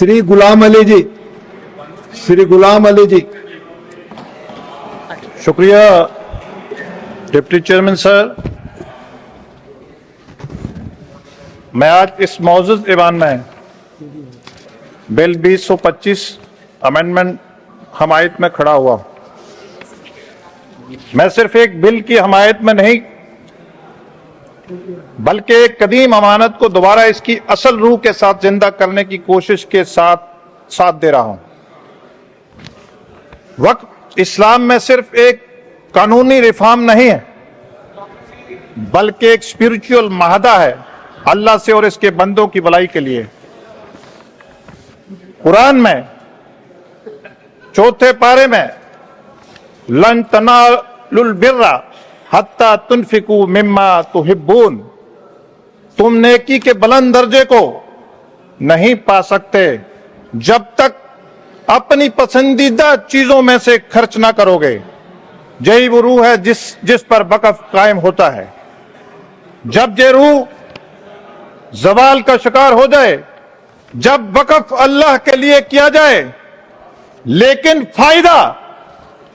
श्री गुलाम अली जी, श्री गुलाम अली जी। शुक्रिया deputy chairman sir. मैं आज इस मौजूद ईवान में बिल 2025 अमेंडमेंट हमायत में खड़ा हुआ। मैं सिर्फ एक बिल की हमायत में नहीं बल्कि एक कदीम अमानत को दोबारा इसकी असल रूह के साथ जिंदा करने की कोशिश के साथ दे रहा हूं। वक्फ इस्लाम में सिर्फ एक कानूनी रिफॉर्म नहीं है बल्कि एक स्पिरिचुअल माहदा है अल्लाह से और इसके बंदों की भलाई के लिए। कुरान में चौथे पारे में लन तनालुल बिर्रा हत्ता तुनफिकू मिम्मा तुहिब्बून, तुम नेकी के बुलंद दर्जे को नहीं पा सकते जब तक अपनी पसंदीदा चीजों में से खर्च ना करोगे। यही वो रूह है जिस पर वक़्फ़ कायम होता है। जब ये रूह ज़वाल का शिकार हो जाए, जब वक़्फ़ अल्लाह के लिए किया जाए लेकिन फायदा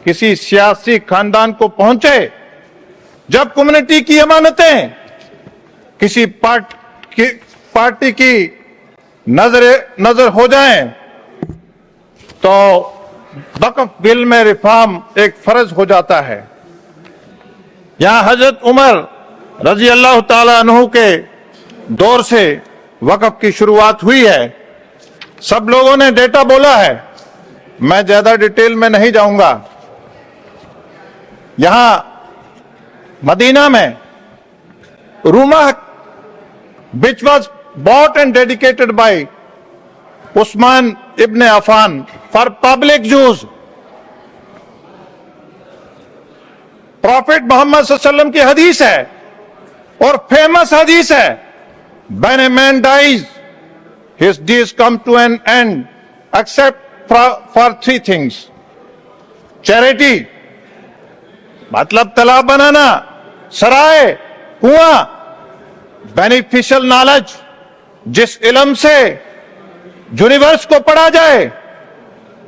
किसी सियासी खानदान को पहुंचे, जब कम्युनिटी की अमानतें किसी पार्टी की नजर हो जाएं, तो वक़्फ़ बिल में रिफॉर्म एक फर्ज हो जाता है। यहां हजरत उमर रजी अल्लाह ताला अन्हु के दौर से वक़्फ़ की शुरुआत हुई है। सब लोगों ने डेटा बोला है, मैं ज्यादा डिटेल में नहीं जाऊंगा। यहां मदीना में Ruma which was bought and dedicated by Usman ibn Affan for public use. Prophet Muhammad सल्लल्लाहु अलैहि वसल्लम की हदीस है और फेमस हदीस है, when a man dies his days come to an end except for three things: charity मतलब तालाब बनाना, सराय, कुआं, बेनिफिशियल नॉलेज जिस इल्म से यूनिवर्स को पढ़ा जाए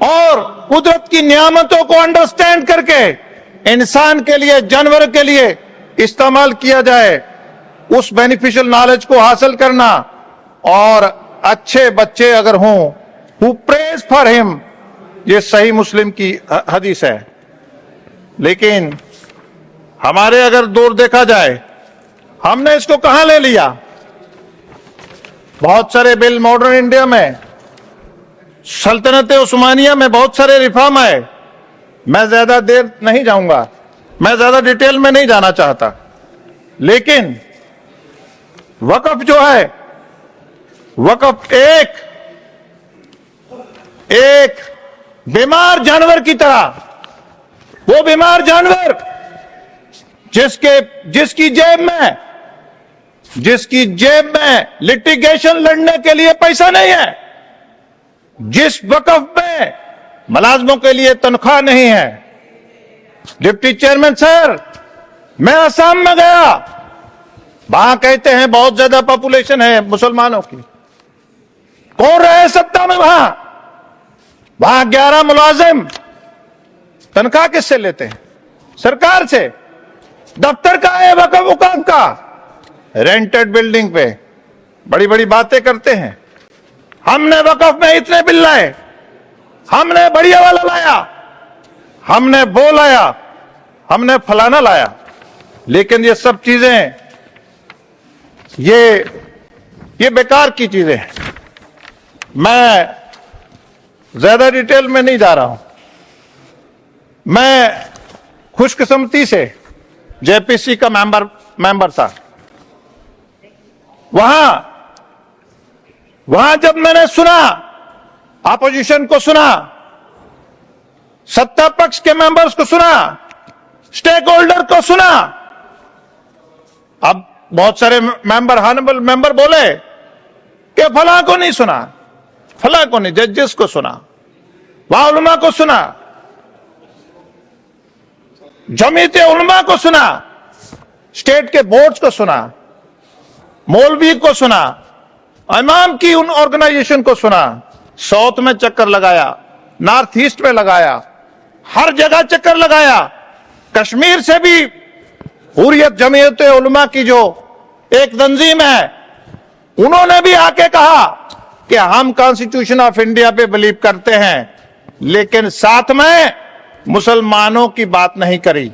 और कुदरत की नियामतों को अंडरस्टैंड करके इंसान के लिए, जानवर के लिए इस्तेमाल किया जाए, उस बेनिफिशियल नॉलेज को हासिल करना। और अच्छे बच्चे अगर हों, हु प्रेज फॉर हिम, ये सही मुस्लिम की हदीस है। लेकिन हमारे अगर दौर देखा जाए, हमने इसको कहां ले लिया। बहुत सारे बिल मॉडर्न इंडिया में, सल्तनत उस्मानिया में बहुत सारे रिफॉर्म आए। मैं ज्यादा देर नहीं जाऊंगा, मैं ज्यादा डिटेल में नहीं जाना चाहता। लेकिन वक़्फ़ जो है, वक़्फ़ एक बीमार जानवर की तरह, वो बीमार जानवर जिसकी जेब में लिटिगेशन लड़ने के लिए पैसा नहीं है, जिस वक़्फ़ में मुलाजमों के लिए तनख्वाह नहीं है। डिप्टी चेयरमैन सर, मैं असम में गया, वहां कहते हैं बहुत ज्यादा पॉपुलेशन है मुसलमानों की। कौन रहे सत्ता में? वहां 11 मुलाजिम तनख्वाह किससे लेते हैं? सरकार से। दफ्तर का है, वक़्फ़ हुकाम का, रेंटेड बिल्डिंग पे बड़ी बड़ी बातें करते हैं। हमने वक़्फ़ में इतने बिल लाए, हमने बढ़िया वाला लाया, हमने वो लाया, हमने फलाना लाया। लेकिन ये सब चीजें ये बेकार की चीजें हैं। मैं ज्यादा डिटेल में नहीं जा रहा हूं। मैं खुशकिस्मती से जेपीसी का मेंबर था। वहां जब मैंने सुना, अपोजिशन को सुना, सत्ता पक्ष के मेंबर्स को सुना, स्टेक होल्डर को सुना, अब बहुत सारे मेंबर, हॉनरेबल मेंबर बोले कि फलां को नहीं सुना, फलां को नहीं, जजेस को सुना, वहां उलमा को सुना, जमीयत उलमा को सुना, स्टेट के बोर्ड्स को सुना, मौलवी को सुना, इमाम की उन ऑर्गेनाइजेशन को सुना, साउथ में चक्कर लगाया, नॉर्थ ईस्ट में लगाया, हर जगह चक्कर लगाया। कश्मीर से भी हुर्रियत जमीयत उलमा की जो एक तंजीम है, उन्होंने भी आके कहा कि हम कॉन्स्टिट्यूशन ऑफ इंडिया पे बिलीव करते हैं, लेकिन साथ में मुसलमानों की बात नहीं करी।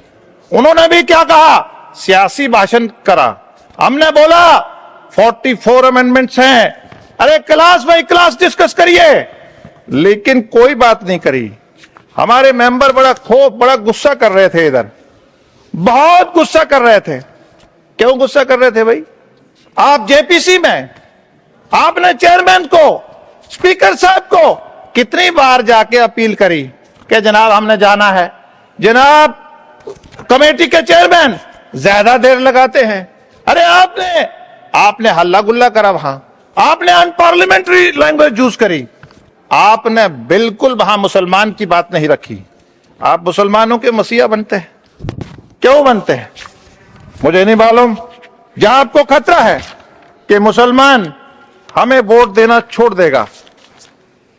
उन्होंने भी क्या कहा, सियासी भाषण करा। हमने बोला 44 अमेंडमेंट्स हैं, अरे क्लास बाई क्लास डिस्कस करिए, लेकिन कोई बात नहीं करी। हमारे मेंबर बड़ा गुस्सा कर रहे थे, इधर बहुत गुस्सा कर रहे थे। क्यों गुस्सा कर रहे थे भाई? आप जेपीसी में आपने चेयरमैन को, स्पीकर साहब को कितनी बार जाके अपील करी कि जनाब हमने जाना है। जनाब कमेटी के चेयरमैन ज्यादा देर लगाते हैं। अरे आपने हल्ला गुल्ला करा, वहां आपने अनपार्लियामेंट्री लैंग्वेज यूज करी, आपने बिल्कुल वहां मुसलमान की बात नहीं रखी। आप मुसलमानों के मसीहा बनते हैं, क्यों बनते हैं मुझे नहीं मालूम। जहां आपको खतरा है कि मुसलमान हमें वोट देना छोड़ देगा,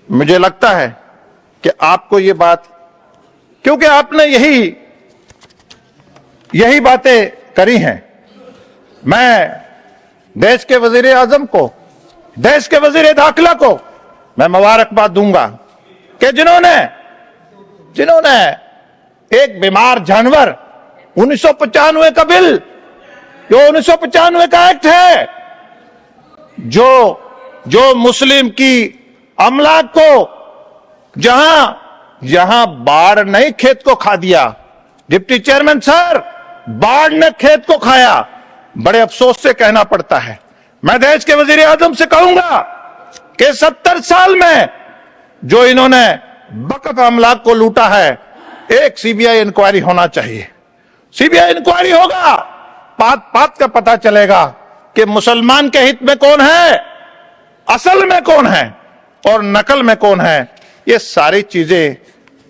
मुझे लगता है कि आपको ये बात, क्योंकि आपने यही बातें करी हैं। मैं देश के वजीर आजम को, देश के वजीर दाखिला को मैं मुबारकबाद दूंगा कि जिन्होंने एक बीमार जानवर 1995 का बिल, जो 1995 का एक्ट है, जो मुस्लिम की अमलाक को जहां बाढ़ ने खेत को खा दिया। डिप्टी चेयरमैन सर, बाढ़ ने खेत को खाया, बड़े अफसोस से कहना पड़ता है। मैं देश के वजीर आजम से कहूंगा कि 70 साल में जो इन्होंने वक्फ अमलाक को लूटा है, एक सीबीआई इंक्वायरी होना चाहिए। सीबीआई इंक्वायरी होगा, पात का पता चलेगा कि मुसलमान के हित में कौन है, असल में कौन है और नकल में कौन है। ये सारी चीजें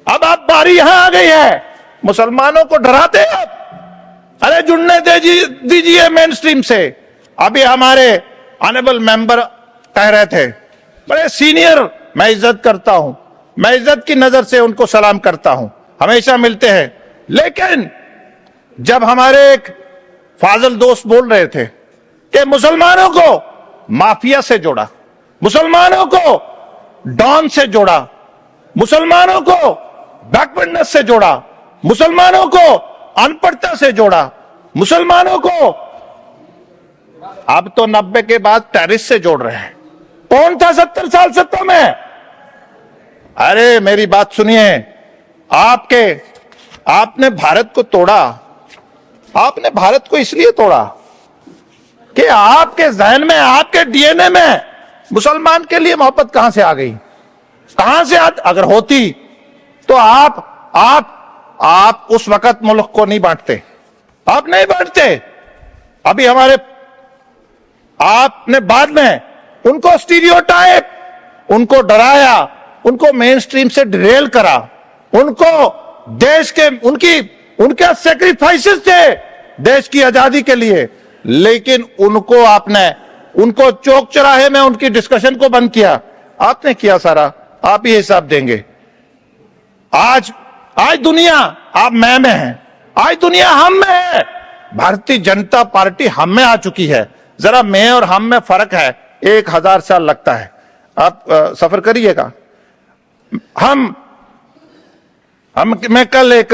अब आप बारी यहां आ गई है, मुसलमानों को डराते हैं आप। अरे जुड़ने दीजिए मेन स्ट्रीम से। अभी हमारे ऑनरेबल मेंबर कह रहे थे, बड़े सीनियर, मैं इज्जत करता हूं, मैं इज्जत की नजर से उनको सलाम करता हूं, हमेशा मिलते हैं। लेकिन जब हमारे एक फाजिल दोस्त बोल रहे थे कि मुसलमानों को माफिया से जोड़ा, मुसलमानों को डॉन से जोड़ा, मुसलमानों को बैकवर्डनेस से जोड़ा, मुसलमानों को अनपढ़ता से जोड़ा, मुसलमानों को अब तो 90 के बाद टेररिस्ट से जोड़ रहे हैं। कौन था 70 साल सत्ता में? अरे मेरी बात सुनिए, आपने भारत को तोड़ा। आपने भारत को इसलिए तोड़ा कि आपके जहन में, आपके डीएनए में मुसलमान के लिए मोहब्बत कहां से आ गई? कहां से अगर होती तो आप उस वक्त मुल्क को नहीं बांटते, आप नहीं बांटते। अभी आपने बाद में उनको स्टीरियोटाइप, उनको डराया, उनको मेन स्ट्रीम से डिरेल करा, उनको देश के उनके सेक्रीफाइसेस थे देश की आजादी के लिए, लेकिन उनको चौक चौराहे में उनकी डिस्कशन को बंद किया। आपने किया सारा, आप ही हिसाब देंगे। आज दुनिया आप मैं में है, आज दुनिया हम में है। भारतीय जनता पार्टी हम में आ चुकी है। जरा मैं और हम में फर्क है, 1000 साल लगता है। आप सफर करिएगा। मैं कल एक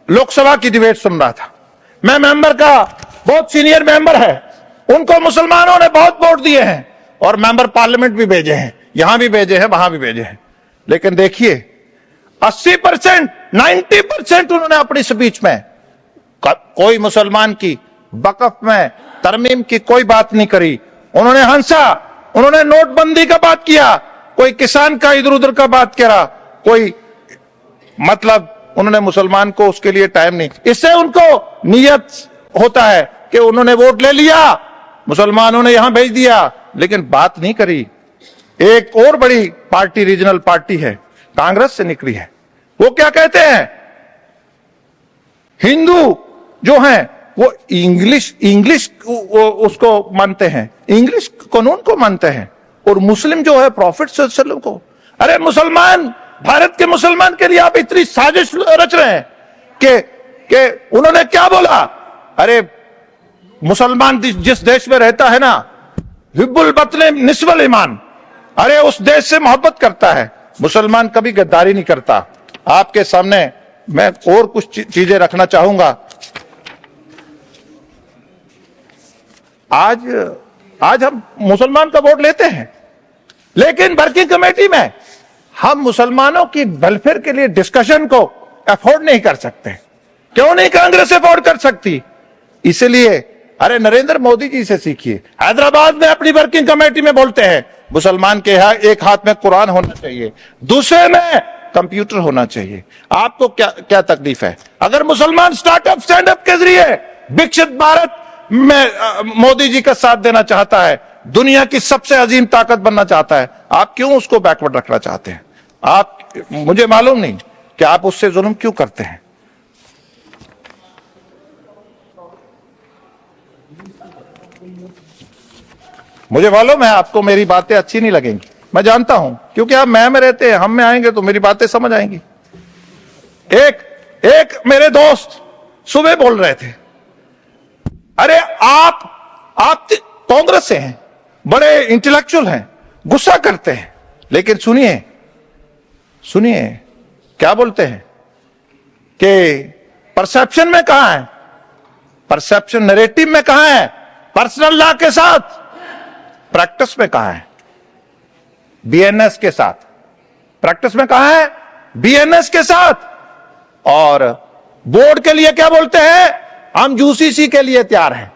लोकसभा की डिबेट सुन रहा था। मैं मेंबर का बहुत सीनियर मेंबर है, उनको मुसलमानों ने बहुत वोट दिए हैं और मेंबर पार्लियामेंट भी भेजे हैं, यहां भी भेजे हैं, वहां भी भेजे हैं। लेकिन देखिए 80%, 90% उन्होंने अपनी स्पीच में कोई मुसलमान की वक्फ में तरमीम की कोई बात नहीं करी। उन्होंने हंसा, उन्होंने नोटबंदी का बात किया, कोई किसान का इधर उधर का बात करा, कोई मतलब उन्होंने मुसलमान को उसके लिए टाइम नहीं। इससे उनको नियत होता है कि उन्होंने वोट ले लिया, मुसलमानों ने यहां भेज दिया, लेकिन बात नहीं करी। एक और बड़ी पार्टी, रीजनल पार्टी है, कांग्रेस से निकली है, वो क्या कहते हैं, हिंदू जो हैं वो इंग्लिश उसको मानते हैं, इंग्लिश कानून को मानते हैं, और मुस्लिम जो है प्रॉफिट सल्लल्लाहु अलैहि वसल्लम को। अरे मुसलमान, भारत के मुसलमान के लिए आप इतनी साजिश रच रहे हैं कि उन्होंने क्या बोला? अरे मुसलमान जिस देश में रहता है ना, हिब्बुल बतने निस्वल ईमान, अरे उस देश से मोहब्बत करता है। मुसलमान कभी गद्दारी नहीं करता। आपके सामने मैं और कुछ चीजें रखना चाहूंगा। आज हम मुसलमान का वोट लेते हैं, लेकिन वर्किंग कमेटी में हम मुसलमानों की वेलफेयर के लिए डिस्कशन को अफोर्ड नहीं कर सकते। क्यों नहीं कांग्रेस अफोर्ड कर सकती? इसलिए अरे नरेंद्र मोदी जी से सीखिए। हैदराबाद में अपनी वर्किंग कमेटी में बोलते हैं मुसलमान के एक हाथ में कुरान होना चाहिए, दूसरे में कंप्यूटर होना चाहिए। आपको क्या तकलीफ है? अगर मुसलमान स्टार्टअप स्टैंडअप के जरिए विकसित भारत में मोदी जी का साथ देना चाहता है, दुनिया की सबसे अजीम ताकत बनना चाहता है, आप क्यों उसको बैकवर्ड रखना चाहते हैं? मुझे मालूम नहीं कि आप उससे जुल्म क्यों करते हैं। मुझे मालूम है आपको मेरी बातें अच्छी नहीं लगेंगी, मैं जानता हूं, क्योंकि आप मैं में रहते हैं, हम में आएंगे तो मेरी बातें समझ आएंगी। एक मेरे दोस्त सुबह बोल रहे थे, अरे आप कांग्रेस से हैं, बड़े इंटेलेक्चुअल हैं, गुस्सा करते हैं, लेकिन सुनिए क्या बोलते हैं कि परसेप्शन में कहां है, परसेप्शन नैरेटिव में कहां है, पर्सनल लॉ के साथ, प्रैक्टिस में कहां है, बीएनएस के साथ। प्रैक्टिस में कहां है? बीएनएस के साथ। और बोर्ड के लिए क्या बोलते हैं? हम यूसीसी के लिए तैयार हैं।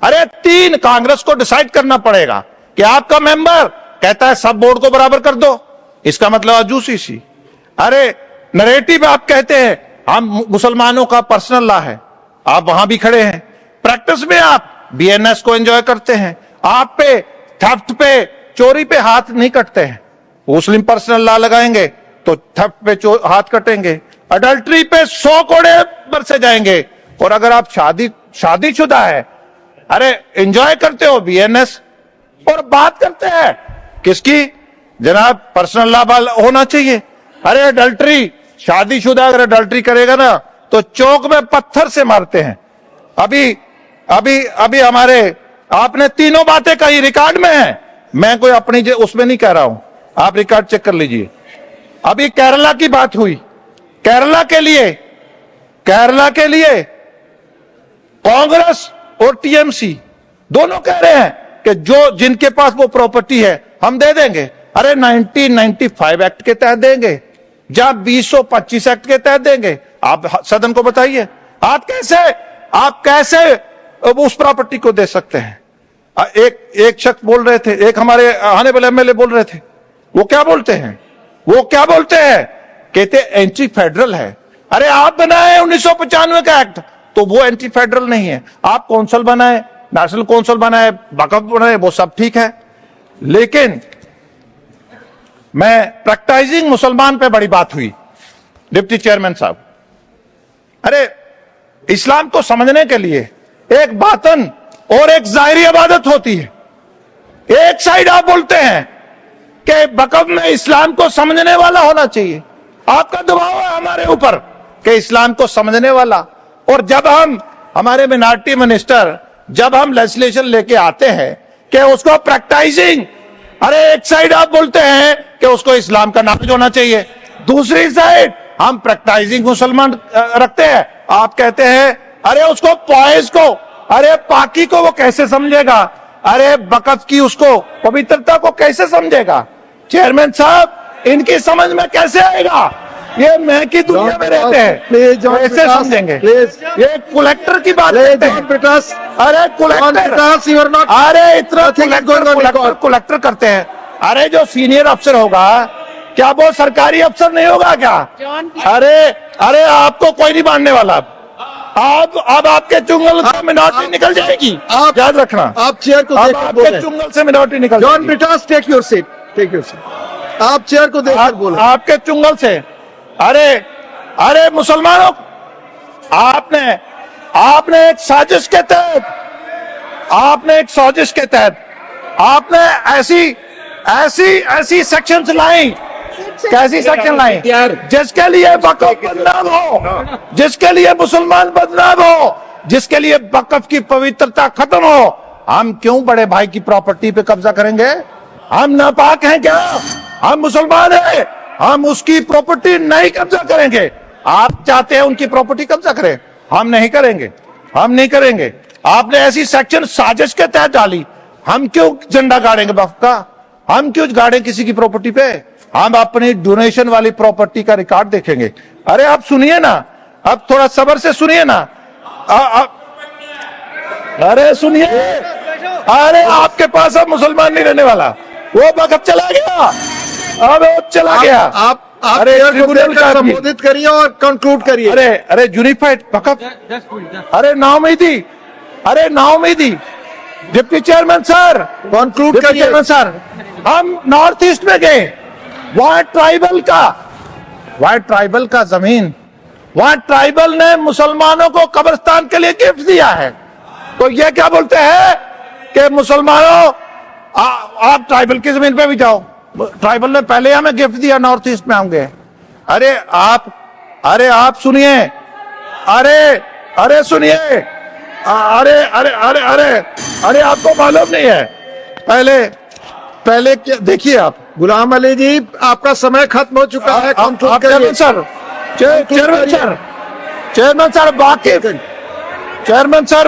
अरे तीन कांग्रेस को डिसाइड करना पड़ेगा कि आपका मेंबर कहता है सब बोर्ड को बराबर कर दो, इसका मतलब यूसीसी। अरे नैरेटिव आप कहते हैं हम मुसलमानों का पर्सनल लॉ है, आप वहां भी खड़े हैं। प्रैक्टिस में आप बीएनएस को एंजॉय करते हैं, आप पे थेफ्ट पे चोरी पे हाथ नहीं कटते हैं। मुस्लिम पर्सनल लॉ लगाएंगे तो थेफ्ट पे हाथ कटेंगे, अडल्ट्री पे 100 कोड़े बरसे जाएंगे। और अगर आप शादीशुदा है, अरे एंजॉय करते हो बीएनएस और बात करते हैं किसकी? जनाब पर्सनल लॉ होना चाहिए। अरे अडल्ट्री, शादीशुदा अगर अडल्ट्री करेगा ना तो चौक में पत्थर से मारते हैं। अभी हमारे आपने तीनों बातें कही, रिकॉर्ड में है, मैं कोई अपनी उसमें नहीं कह रहा हूं, आप रिकॉर्ड चेक कर लीजिए। अभी केरला की बात हुई, केरला के लिए कांग्रेस और टीएमसी दोनों कह रहे हैं कि जिनके पास वो प्रॉपर्टी है हम दे देंगे। अरे 1995 एक्ट के तहत देंगे, जब 2025 एक्ट के तहत देंगे। आप सदन को बताइए, आप कैसे उस प्रॉपर्टी को दे सकते हैं? एक शख्स बोल रहे थे, एक हमारे ऑनरेबल एमएलए बोल रहे थे, वो क्या बोलते हैं? कहते एंटी फेडरल है। अरे आप बनाए 1995 का एक्ट, तो वो एंटी फेडरल नहीं है। आप कौंसिल बनाए, नेशनल कौंसिल बनाए, वक्फ बनाए, वो सब ठीक है, लेकिन मैं प्रैक्टिसिंग मुसलमान पे बड़ी बात हुई, डिप्टी चेयरमैन साहब। अरे इस्लाम को समझने के लिए एक बातन और एक जाहिरी इबादत होती है। एक साइड आप बोलते हैं कि वक्फ में इस्लाम को समझने वाला होना चाहिए, आपका दबाव है हमारे ऊपर कि इस्लाम को समझने वाला। और जब हमारे मिनॉरिटी मिनिस्टर जब हम लेजिस्लेशन लेके आते हैं कि उसको प्रैक्टिसिंग, अरे एक साइड आप बोलते हैं कि उसको इस्लाम का नॉलेज होना चाहिए, दूसरी साइड हम प्रैक्टिसिंग मुसलमान रखते हैं। आप कहते हैं अरे उसको पॉइज को, अरे पाकी को वो कैसे समझेगा? अरे वक्फ की उसको पवित्रता को कैसे समझेगा? चेयरमैन साहब, इनकी समझ में कैसे आएगा? ये मैं की दुनिया में रहते हैं, कैसे समझेंगे? ये कलेक्टर की बात करते हैं। अरे कलेक्टर, अरे इतना कलेक्टर करते हैं। अरे जो सीनियर अफसर होगा, क्या वो सरकारी अफसर नहीं होगा क्या? अरे आपको कोई नहीं मानने वाला। अब आपके चुंगल से मिनॉरिटी निकल जाएगी, आप याद रखना। आप चेयर को देखकर बोलें, चुंगल से मिनॉरिटी निकल जाएगी। John Brittas, take your seat. आप चेयर को देखकर बोलें, आपके चुंगल से। अरे मुसलमानों, आपने एक साजिश के तहत, आपने ऐसी ऐसी ऐसी सेक्शंस लाई, कैसी सेक्शन लाई जिसके लिए वक़्फ़ बदनाम हो, जिसके लिए मुसलमान बदनाम हो, जिसके लिए वक़्फ़ की पवित्रता खत्म हो। हम क्यों बड़े भाई की प्रॉपर्टी पे कब्जा करेंगे? हम नापाक हैं क्या? हम मुसलमान हैं, हम उसकी प्रॉपर्टी नहीं कब्जा करेंगे। आप चाहते हैं उनकी प्रॉपर्टी कब्जा करें, हम नहीं करेंगे, हम नहीं करेंगे। आपने ऐसी सेक्शन साजिश के तहत डाली, हम क्यों झंडा गाड़ेंगे वक़्फ़ का? हम क्यों गाड़े किसी की प्रॉपर्टी पे? हम अपनी डोनेशन वाली प्रॉपर्टी का रिकॉर्ड देखेंगे। अरे आप सुनिए ना, अब थोड़ा सब्र से सुनिए ना। अरे सुनिए, अरे आपके पास अब मुसलमान नहीं रहने वाला, वो वक्त चला गया, अब वो चला गया। आप अरे ट्रिब्यूनल का संबोधित करिए और कंक्लूड करिए। अरे यूनिफाइड वक़्फ़, अरे नाउमीदी, अरे नाउमीदी। डिप्टी चेयरमैन सर, कंक्लूड करिए। चेयरमैन सर, हम नॉर्थ ईस्ट में गए, वहां ट्राइबल का जमीन, वहां ट्राइबल ने मुसलमानों को कब्रिस्तान के लिए गिफ्ट दिया है। तो ये क्या बोलते हैं कि मुसलमानों आप ट्राइबल की जमीन पे भी जाओ, ट्राइबल ने पहले हमें गिफ्ट दिया, नॉर्थ ईस्ट में होंगे। अरे आप सुनिए, अरे सुनिए, अरे आपको मालूम नहीं है। पहले क्या देखिए आप। गुलाम अली जी, आपका समय खत्म हो चुका है, कंक्लूड करिए। चेयरमैन सर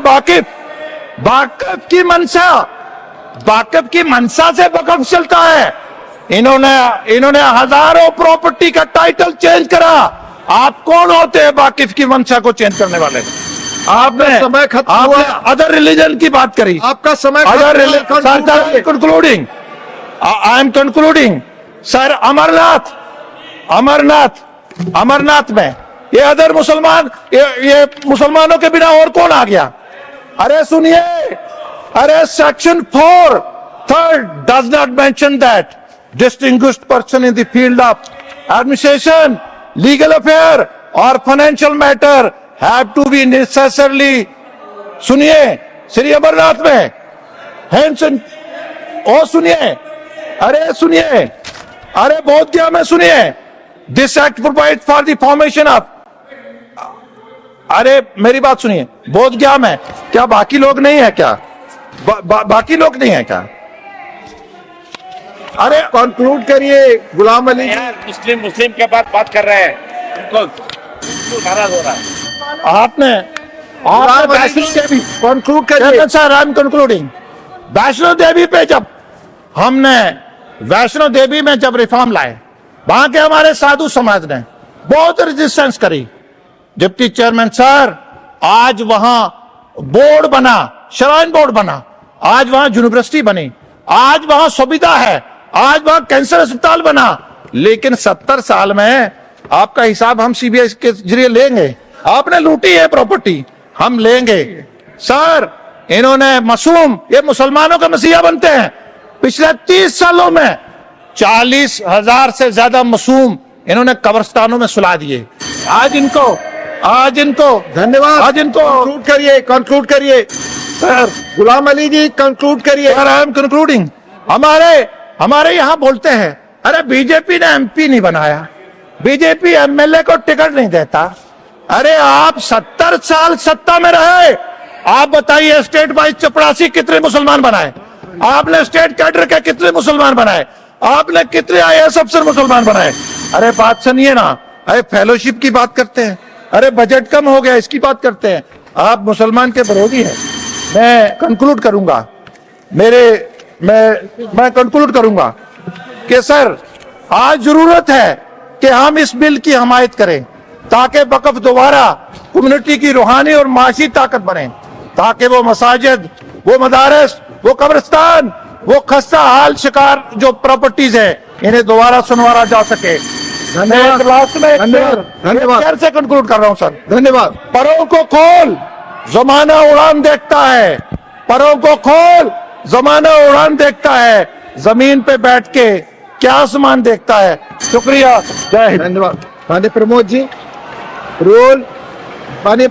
वाकिफ की मंशा से वक़्फ़ चलता है। इन्होंने हजारों प्रॉपर्टी का टाइटल चेंज करा। आप कौन होते हैं वाकिफ की मंशा को चेंज करने वाले? आपने समय खत्म हुआ। अदर रिलीजन की बात करी, आपका समय concluding, I am concluding sir. Amarnath में ये अदर मुसलमान, ये मुसलमानों के बिना और कौन आ गया? अरे सुनिए, अरे section 4 3rd does not mention that distinguished person in the field of administration, legal affair or financial matter have to be necessarily। सुनिए, श्री अमरनाथ में हैंसन, ओ सुनिए, अरे बोध गया में सुनिए, this act provide for the formation of. अरे मेरी बात सुनिए, बोध गया में क्या बाकी लोग नहीं है क्या? बाकी लोग नहीं है क्या? अरे कंक्लूड करिए गुलाम अली जी। मुस्लिम के बाद बात कर रहे हैं, उनको नाराज हो रहा है। आपने वैष्णो देवी, कंक्लूड करिए sir. I am concluding. Vaishno Devi पे जब हमने वैष्णो देवी में जब रिफॉर्म लाए, वहां के हमारे साधु समाज ने बहुत रेजिस्टेंस करी। डिप्टी चेयरमैन सर, आज वहां बोर्ड बना, श्राइन बोर्ड बना, आज वहां यूनिवर्सिटी बनी, आज वहां सुविधा है, आज वहां कैंसर अस्पताल बना। लेकिन 70 साल में आपका हिसाब हम सीबीआई के जरिए लेंगे। आपने लूटी है प्रॉपर्टी, हम लेंगे सर। इन्होंने मासूम, ये मुसलमानों का मसीहा बनते हैं। पिछले 30 सालों में 40,000 से ज्यादा मासूम इन्होंने कब्रिस्तानों में सुला दिए। आज इनको धन्यवाद। आज इनको कंक्लूड करिए सर। गुलाम अली जी, कंक्लूड करिए। Sir I am concluding. हमारे यहाँ बोलते हैं, अरे बीजेपी ने एमपी नहीं बनाया, बीजेपी एमएलए को टिकट नहीं देता। अरे आप 70 साल सत्ता में रहे, आप बताइए स्टेट वाइज चपरासी कितने मुसलमान बनाए? आपने स्टेट कैडर के कितने मुसलमान बनाए? आपने कितने IAS अफसर मुसलमान बनाए? अरे बात सुनिए ना, अरे फेलोशिप की बात करते हैं, अरे बजट कम हो गया इसकी बात करते हैं। आप मुसलमान के विरोधी हैं। मैं कंक्लूड करूंगा, मैं कंक्लूड करूंगा कि सर आज जरूरत है कि हम इस बिल की हमायत करें, ताकि वक़्फ़ दोबारा कम्युनिटी की रूहानी और माशी ताकत बने, ताकि वो मसाजिद, वो मदारस, वो कब्रिस्तान, वो खस्ता हाल शिकार जो प्रॉपर्टीज है, इन्हें दोबारा सुनवारा जा सके। धन्यवाद से कंक्लूड कर रहा हूं सर। धन्यवाद। परों को खोल, जमाना उड़ान देखता है, परों को खोल, जमाना उड़ान देखता है, जमीन पे बैठ के क्या आसमान देखता है। शुक्रिया, जय हिंद। धन्यवाद। माननीय प्रमोद जी, रोल माननीय